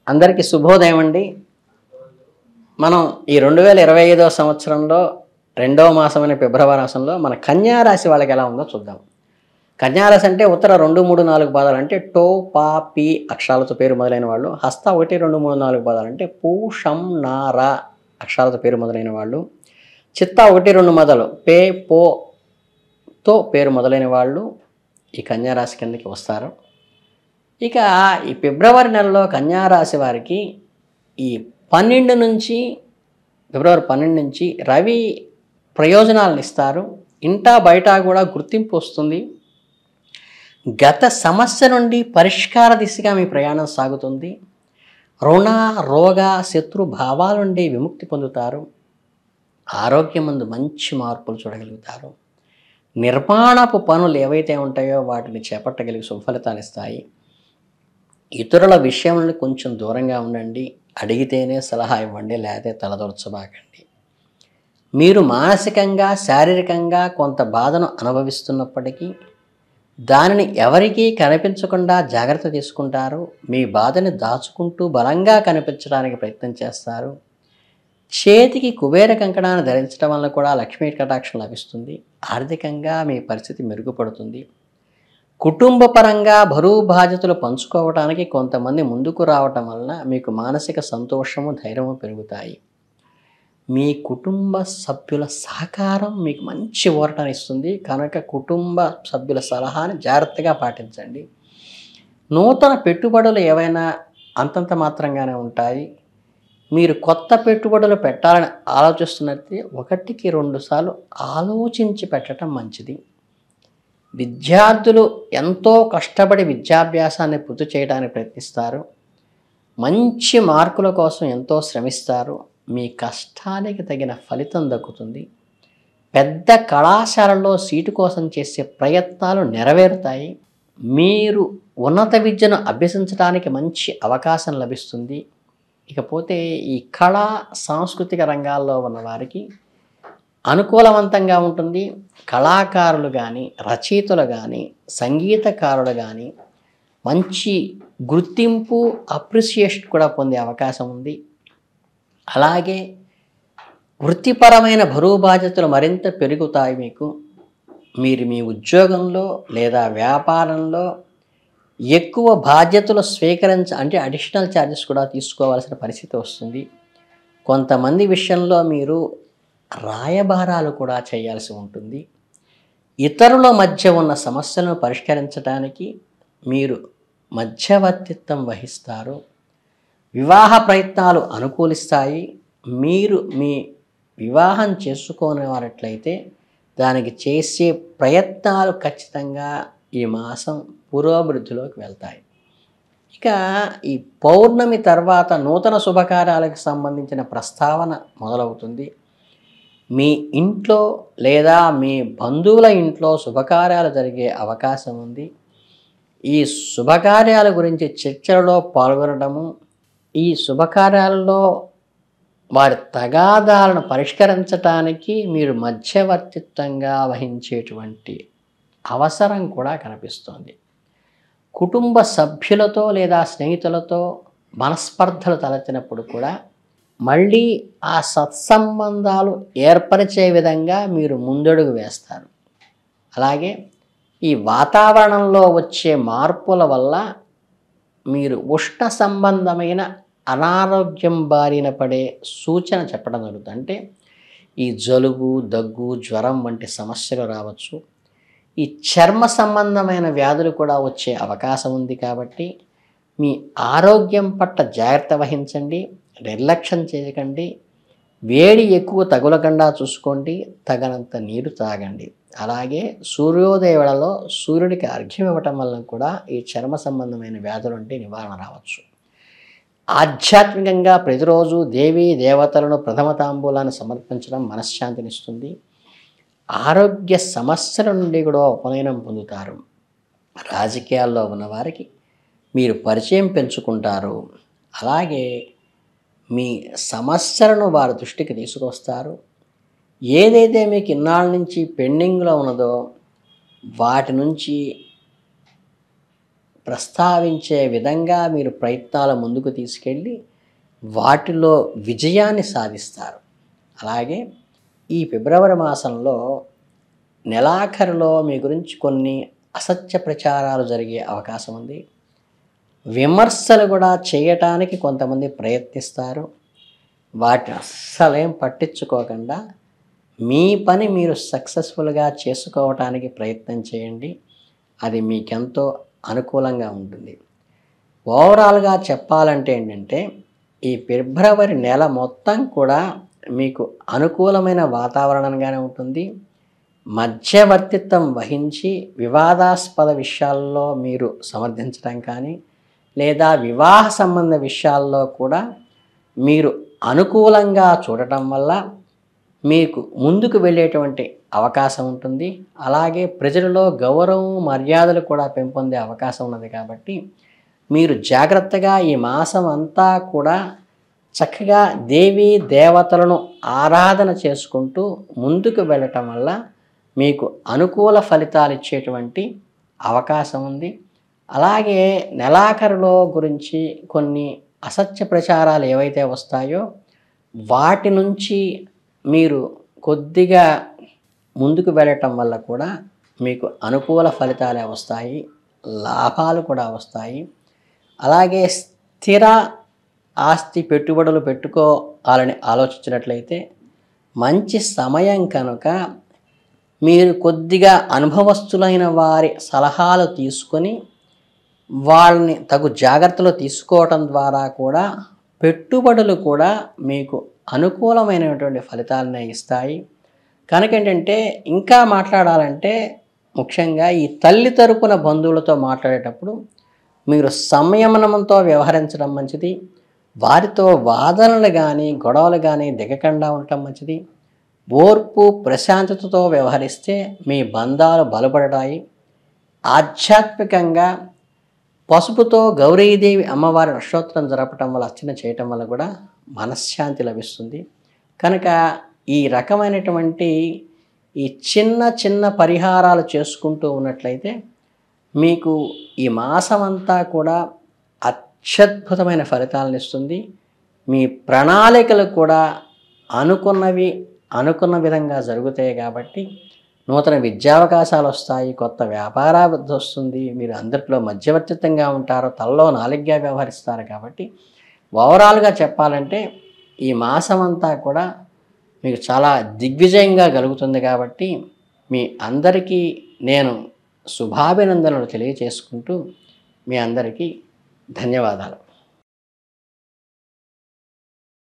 అందరికీ శుభోదయం అండి. మనం ఈ 2025వ సంవత్సరంలో రెండవ మాసమైన ఫిబ్రవరి మాసంలో మన కన్యా రాశి వాళ్ళకి ఎలా ఉందో చూద్దాం. కన్యా రాశి అంటే ఉత్తర 2, 3, 4 పాదాలు అంటే టో, పా, పి అక్షరాలతో పేరు మొదలైన వాళ్ళు. హస్త 1, 2, 3, 4 పాదాలు అంటే పు, షం, నా, రా అక్షరాలతో పేరు మొదలైన వాళ్ళు. చిత్త 1, 2 పాదాలు పే, పోతో పేరు మొదలైన వాళ్ళు ఈ కన్యా రాశి కిందకి వస్తారు. ఇక ఈ ఫిబ్రవరి నెలలో కన్యా రాశి వారికి ఈ ఫిబ్రవరి 12 నుంచి రవి ప్రయోజనాలను ఇస్తారు. ఇంటా బయట కూడా గుర్తింపు వస్తుంది. గత సమస్య నుండి పరిష్కార దిశగా మీ ప్రయాణం సాగుతుంది. రుణ, రోగ, శత్రు భావాల నుండి విముక్తి పొందుతారు. ఆరోగ్యం ముందు మంచి మార్పులు చూడగలుగుతారు. నిర్మాణపు పనులు ఏవైతే ఉంటాయో వాటిని చేపట్టగలిగి సుఫలితాలు ఇస్తాయి. ఇతరుల విషయంలో కొంచెం దూరంగా ఉండండి. అడిగితేనే సలహా ఇవ్వండి, లేకపోతే తలదొరచబాకండి. మీరు మానసికంగా, శారీరకంగా కొంత బాధను అనుభవిస్తున్నప్పటికీ దానిని ఎవరికీ కనిపించకుండా జాగ్రత్త తీసుకుంటారు. మీ బాధని దాచుకుంటూ బలంగా కనిపించడానికి ప్రయత్నం చేస్తారు. చేతికి కుబేర కంకణాన్ని ధరించడం వల్ల కూడా లక్ష్మీ కటాక్షం లభిస్తుంది. ఆర్థికంగా మీ పరిస్థితి మెరుగుపడుతుంది. కుటుంబ పరంగా బరువు బాధ్యతలు పంచుకోవడానికి కొంతమంది ముందుకు రావటం వలన మీకు మానసిక సంతోషము, ధైర్యము పెరుగుతాయి. మీ కుటుంబ సభ్యుల సహకారం మీకు మంచి ఊరటనిస్తుంది. కనుక కుటుంబ సభ్యుల సలహాని జాగ్రత్తగా పాటించండి. నూతన పెట్టుబడులు ఏవైనా అంతంత మాత్రంగానే ఉంటాయి. మీరు కొత్త పెట్టుబడులు పెట్టాలని ఆలోచిస్తున్నట్లయితే 1కి 2 సార్లు ఆలోచించి పెట్టడం మంచిది. విద్యార్థులు ఎంతో కష్టపడి విద్యాభ్యాసాన్ని పూర్తి చేయడానికి ప్రయత్నిస్తారు. మంచి మార్కుల కోసం ఎంతో శ్రమిస్తారు. మీ కష్టానికి తగిన ఫలితం దక్కుతుంది. పెద్ద కళాశాలలో సీటు కోసం చేసే ప్రయత్నాలు నెరవేరుతాయి. మీరు ఉన్నత విద్యను అభ్యసించడానికి మంచి అవకాశం లభిస్తుంది. ఇకపోతే ఈ కళా సాంస్కృతిక రంగాల్లో ఉన్న వారికి అనుకూలవంతంగా ఉంటుంది. కళాకారులు కానీ, రచయితలు కానీ, సంగీతకారులు కానీ మంచి గుర్తింపు, అప్రిసియేషన్ కూడా పొందే అవకాశం ఉంది. అలాగే వృత్తిపరమైన బరువు బాధ్యతలు మరింత పెరుగుతాయి. మీరు మీ ఉద్యోగంలో లేదా వ్యాపారంలో ఎక్కువ బాధ్యతలు అంటే అడిషనల్ ఛార్జెస్ కూడా తీసుకోవాల్సిన పరిస్థితి వస్తుంది. కొంతమంది విషయంలో మీరు రాయబారాలు కూడా చేయాల్సి ఉంటుంది. ఇతరుల మధ్య ఉన్న సమస్యలను పరిష్కరించడానికి మీరు మధ్యవర్తిత్వం వహిస్తారు. వివాహ ప్రయత్నాలు అనుకూలిస్తాయి. మీరు మీ వివాహం చేసుకోనివారట్లయితే దానికి చేసే ప్రయత్నాలు ఖచ్చితంగా ఈ మాసం పురోభివృద్ధిలోకి వెళ్తాయి. ఇక ఈ పౌర్ణమి తర్వాత నూతన శుభకార్యాలకు సంబంధించిన ప్రస్తావన మొదలవుతుంది. మీ ఇంట్లో లేదా మీ బంధువుల ఇంట్లో శుభకార్యాలు జరిగే అవకాశం ఉంది. ఈ శుభకార్యాల గురించి చర్చలలో పాల్గొనడము, ఈ శుభకార్యాలలో వారి తగాదాలను పరిష్కరించడానికి మీరు మధ్యవర్తిత్వంగా వహించేటువంటి అవసరం కూడా కనిపిస్తోంది. కుటుంబ సభ్యులతో లేదా స్నేహితులతో మనస్పర్ధలు తలెత్తినప్పుడు కూడా మళ్ళీ ఆ సత్సంబంధాలు ఏర్పరిచే విధంగా మీరు ముందడుగు వేస్తారు. అలాగే ఈ వాతావరణంలో వచ్చే మార్పుల వల్ల మీరు ఉష్ణ సంబంధమైన అనారోగ్యం బారిన పడే సూచన చెప్పడం జరుగుతుంది. అంటే ఈ జలుబు, దగ్గు, జ్వరం వంటి సమస్యలు రావచ్చు. ఈ చర్మ సంబంధమైన వ్యాధులు కూడా వచ్చే అవకాశం ఉంది. కాబట్టి మీ ఆరోగ్యం పట్ల జాగ్రత్త వహించండి. నిర్లక్ష్యం చేయకండి. వేడి ఎక్కువ తగులకుండా చూసుకోండి. తగినంత నీరు తాగండి. అలాగే సూర్యోదయ వేళలో సూర్యుడికి అర్ఘ్యం ఇవ్వటం వల్ల కూడా ఈ చర్మ సంబంధమైన వ్యాధుల నుండి నివారణ రావచ్చు. ఆధ్యాత్మికంగా ప్రతిరోజు దేవీ దేవతలను ప్రథమ తాంబూలాన్ని సమర్పించడం మనశ్శాంతినిస్తుంది. ఆరోగ్య సమస్యల నుండి కూడా ఉపనయనం పొందుతారు. రాజకీయాల్లో ఉన్నవారికి మీరు పరిచయం పెంచుకుంటారు. అలాగే మీ సమస్యలను వారి దృష్టికి తీసుకొస్తారు. ఏదైతే మీకు ఇన్నాళ్ళ నుంచి పెండింగ్లో ఉన్నదో వాటి నుంచి ప్రస్తావించే విధంగా మీరు ప్రయత్నాలు ముందుకు తీసుకెళ్ళి వాటిలో విజయాన్ని సాధిస్తారు. అలాగే ఈ ఫిబ్రవరి మాసంలో నెలాఖరులో మీ గురించి కొన్ని అసత్య ప్రచారాలు జరిగే అవకాశం ఉంది. విమర్శలు కూడా చేయటానికి కొంతమంది ప్రయత్నిస్తారు. వాటిని అస్సలేం పట్టించుకోకుండా మీ పని మీరు సక్సెస్ఫుల్గా చేసుకోవటానికి ప్రయత్నం చేయండి. అది మీకెంతో అనుకూలంగా ఉంటుంది. ఓవరాల్గా చెప్పాలంటే ఏంటంటే, ఈ ఫిబ్రవరి నెల మొత్తం కూడా మీకు అనుకూలమైన వాతావరణంగానే ఉంటుంది. మధ్యవర్తిత్వం వహించి వివాదాస్పద విషయాల్లో మీరు సమర్థించడం కానీ, లేదా వివాహ సంబంధ విషయాల్లో కూడా మీరు అనుకూలంగా చూడటం వల్ల మీకు ముందుకు వెళ్ళేటువంటి అవకాశం ఉంటుంది. అలాగే ప్రజలలో గౌరవం మర్యాదలు కూడా పెంపొందే అవకాశం ఉన్నది. కాబట్టి మీరు జాగ్రత్తగా ఈ మాసం అంతా కూడా చక్కగా దేవీ దేవతలను ఆరాధన చేసుకుంటూ ముందుకు వెళ్ళటం వల్ల మీకు అనుకూల ఫలితాలు ఇచ్చేటువంటి అవకాశం ఉంది. అలాగే నెలాఖరులో గురించి కొన్ని అసత్య ప్రచారాలు ఏవైతే వస్తాయో వాటి నుంచి మీరు కొద్దిగా ముందుకు వెళ్ళటం వల్ల కూడా మీకు అనుకూల ఫలితాలే వస్తాయి, లాభాలు కూడా వస్తాయి. అలాగే స్థిర ఆస్తి పెట్టుబడులు పెట్టుకోవాలని ఆలోచించినట్లయితే మంచి సమయం కనుక మీరు కొద్దిగా అనుభవస్తులైన వారి సలహాలు తీసుకొని వాళ్ళని తగు జాగ్రత్తలు తీసుకోవటం ద్వారా కూడా పెట్టుబడులు కూడా మీకు అనుకూలమైనటువంటి ఫలితాలనే ఇస్తాయి. కనుక ఏంటంటే ఇంకా మాట్లాడాలంటే ముఖ్యంగా ఈ తల్లి తరపున బంధువులతో మాట్లాడేటప్పుడు మీరు సంయమనంతో వ్యవహరించడం మంచిది. వారితో వాదనలు కానీ గొడవలు కానీ దిగకుండా ఉండటం మంచిది. ఓర్పు ప్రశాంతతతో వ్యవహరిస్తే మీ బంధాలు బలపడతాయి. ఆధ్యాత్మికంగా పసుపుతో గౌరీదేవి అమ్మవారి నక్షత్రం జరపటం వల్ల అర్చన చేయటం వల్ల కూడా మనశ్శాంతి లభిస్తుంది. కనుక ఈ రకమైనటువంటి ఈ చిన్న చిన్న పరిహారాలు చేసుకుంటూ ఉన్నట్లయితే మీకు ఈ మాసం అంతా కూడా అత్యద్భుతమైన ఫలితాలను ఇస్తుంది. మీ ప్రణాళికలు కూడా అనుకున్న విధంగా జరుగుతాయి. కాబట్టి నూతన విద్యావకాశాలు వస్తాయి, కొత్త వ్యాపారాభివృద్ధి వస్తుంది. మీరు అందరిలో మధ్యవర్తిత్వంగా ఉంటారు, తలలో నాలుగుగా వ్యవహరిస్తారు. కాబట్టి ఓవరాల్గా చెప్పాలంటే ఈ మాసం అంతా కూడా మీకు చాలా దిగ్విజయంగా కలుగుతుంది. కాబట్టి మీ అందరికీ నేను శుభాభినందనలు తెలియజేసుకుంటూ మీ అందరికీ ధన్యవాదాలు.